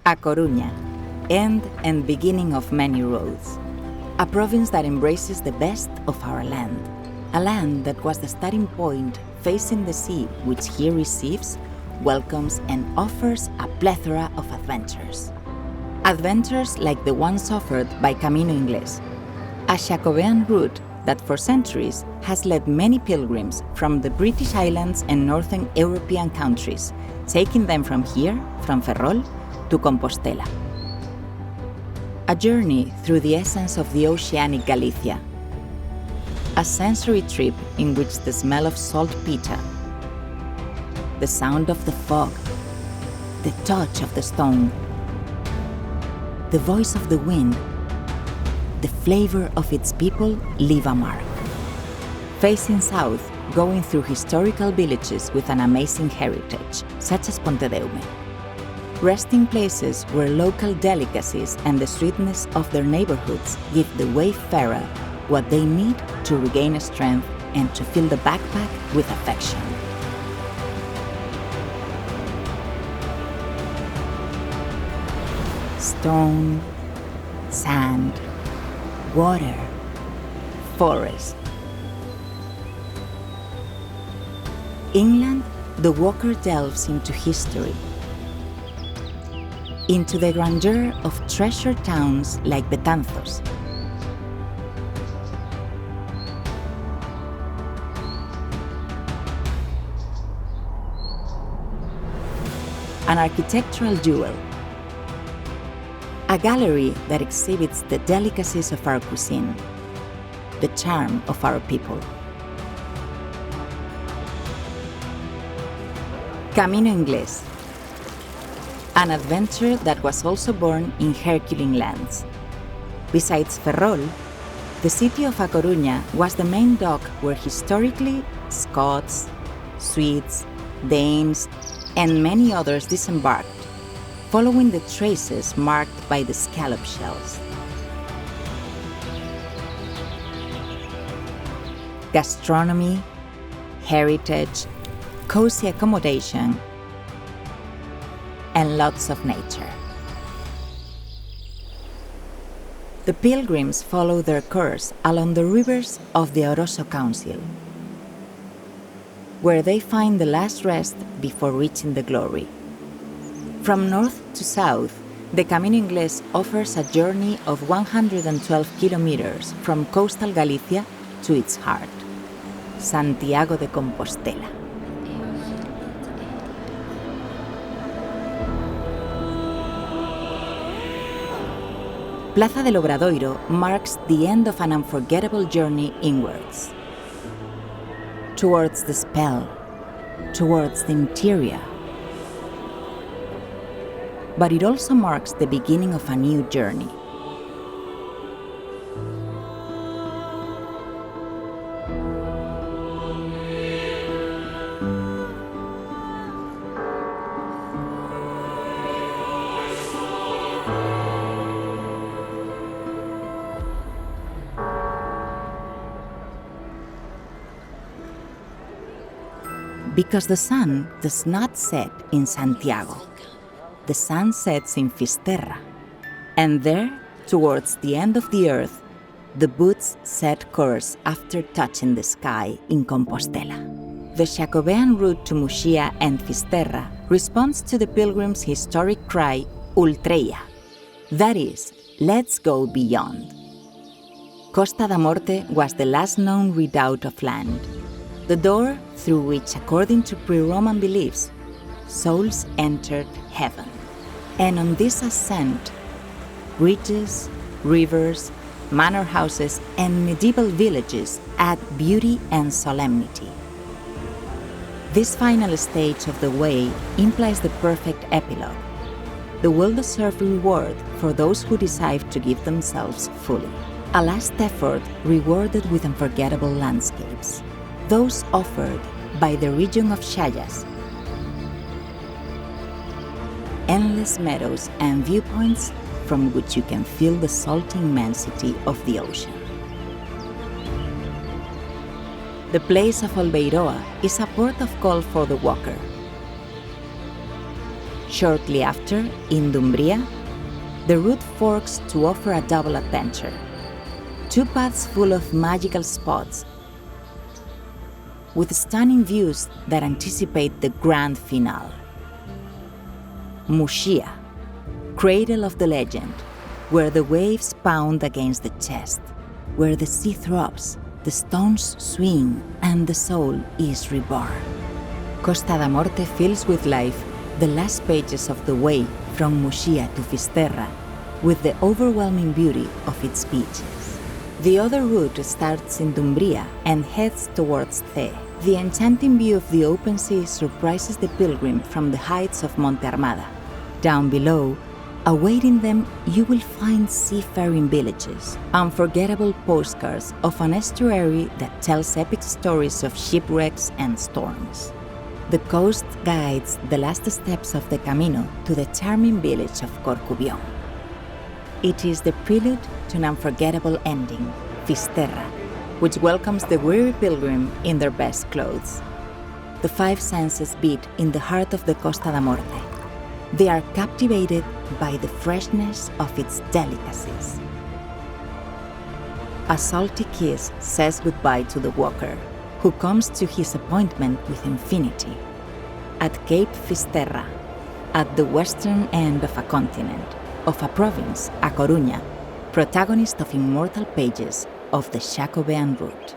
A Coruña, end and beginning of many roads. A province that embraces the best of our land. A land that was the starting point facing the sea, which here receives, welcomes and offers a plethora of adventures. Adventures like the ones offered by Camino, Inglés, a Jacobean route that for centuries has led many pilgrims from the British Islands and northern European countries, taking them from here, from Ferrol, to Compostela. A journey through the essence of the oceanic Galicia. A sensory trip in which the smell of saltpeter, the sound of the fog, the touch of the stone, the voice of the wind, the flavor of its people leave a mark. Facing south, going through historical villages with an amazing heritage, such as Pontedeume. Resting places where local delicacies and the sweetness of their neighborhoods give the wayfarer what they need to regain strength and to fill the backpack with affection. Stone, sand, water, forest. Inland, the walker delves into history, into the grandeur of treasure towns like Betanzos, an architectural jewel, a gallery that exhibits the delicacies of our cuisine, the charm of our people. Camino Inglés, an adventure that was also born in Herculean lands. Besides Ferrol, the city of A Coruña was the main dock where historically Scots, Swedes, Danes, and many others disembarked, following the traces marked by the scallop shells. Gastronomy, heritage, cozy accommodation, and lots of nature. The pilgrims follow their course along the rivers of the Oroso Council, where they find the last rest before reaching the glory. From north to south, the Camino Inglés offers a journey of 112 kilometers from coastal Galicia to its heart, Santiago de Compostela. Plaza del Obradoiro marks the end of an unforgettable journey inwards, towards the spell, towards the interior. But it also marks the beginning of a new journey. Because the sun does not set in Santiago. The sun sets in Fisterra, and there, towards the end of the earth, the boots set course after touching the sky in Compostela. The Jacobean route to Muxía and Fisterra responds to the pilgrims' historic cry, Ultreia. That is, let's go beyond. Costa da Morte was the last known redoubt of land, the door through which, according to pre-Roman beliefs, souls entered heaven. And on this ascent, bridges, rivers, manor houses, and medieval villages add beauty and solemnity. This final stage of the way implies the perfect epilogue, the well-deserved reward for those who decide to give themselves fully. A last effort rewarded with unforgettable landscapes, those offered by the region of Chayas. Endless meadows and viewpoints from which you can feel the salty immensity of the ocean. The place of Olveiroa is a port of call for the walker. Shortly after, in Dumbria, the route forks to offer a double adventure. 2 paths full of magical spots, with stunning views that anticipate the grand finale. Muxía, cradle of the legend, where the waves pound against the chest, where the sea throbs, the stones swing, and the soul is reborn. Costa da Morte fills with life the last pages of the way from Muxía to Fisterra, with the overwhelming beauty of its beaches. The other route starts in Dumbria and heads towards Cee. The enchanting view of the open sea surprises the pilgrim from the heights of Monte Armada. Down below, awaiting them, you will find seafaring villages, unforgettable postcards of an estuary that tells epic stories of shipwrecks and storms. The coast guides the last steps of the Camino to the charming village of Corcubión. It is the prelude to an unforgettable ending, Fisterra, which welcomes the weary pilgrim in their best clothes. The 5 senses beat in the heart of the Costa da Morte. They are captivated by the freshness of its delicacies. A salty kiss says goodbye to the walker, who comes to his appointment with infinity. At Cape Fisterra, at the western end of a continent, of a province, A Coruña, protagonist of immortal pages of the Jacobean route.